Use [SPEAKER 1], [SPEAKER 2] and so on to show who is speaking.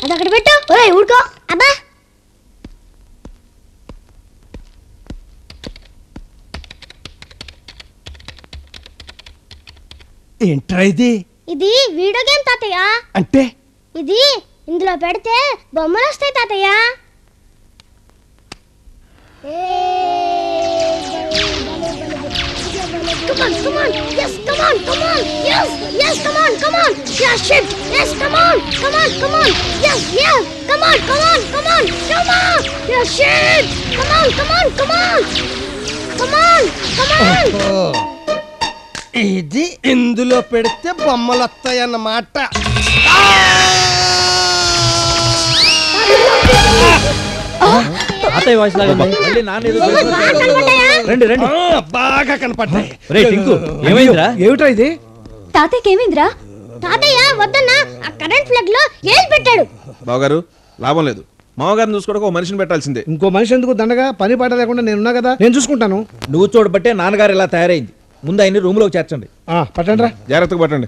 [SPEAKER 1] అదొకటి పెట్టు. ఒరేయ్ ఊరుకో. అబ్బా
[SPEAKER 2] ఏంట్రా ఇది?
[SPEAKER 1] ఇది వీడియో గేమ్ తాతయ్య.
[SPEAKER 2] అంటే
[SPEAKER 1] ఇది ఇందులో పెడితే బొమ్మలు వస్తాయి తాతయ్య. Come on, come on, yes, come on, come on, yes, yes, come on, come on, yes, shit, yes, come on, come on, come on, yes, yes, come on, come on, come on, come on, yes, shit, come on, come on, come on, come on, come on.
[SPEAKER 2] ఇది ఇందులో పెడితే బొమ్మలు వస్తాయన్నమాట.
[SPEAKER 3] తాతయ్య voice లాగా మళ్ళీ నాన్న ఏదో రండి రండి
[SPEAKER 2] బాగా కనపడ్డాయి.
[SPEAKER 3] రే టింకు ఏమైందిరా?
[SPEAKER 4] ఏమిటా ఇది?
[SPEAKER 5] తాతయ్యకి ఏమైందిరా?
[SPEAKER 1] తాతయ్య వద్దన్నా ఆ కరెంట్ ప్లగ్ లో ఏలు పెట్టాడు.
[SPEAKER 6] బావగారు లాభం లేదు, మామగారిని చూసుకోవడానికి ఒక మనిషిని పెట్టాల్సిందే.
[SPEAKER 4] ఇంకో మనిషి ఎందుకు దండగా? పని పాట లేకుండా నేనున్నా కదా, నేను చూసుకుంటాను.
[SPEAKER 3] నువ్వు చూడబట్టే నాన్నగారు ఇలా తయారైంది. ముందు ఆయన్ని రూమ్ లోకి చేర్చండి.
[SPEAKER 4] పట్టండి రా.
[SPEAKER 6] జాగ్రత్తగా పట్టండి.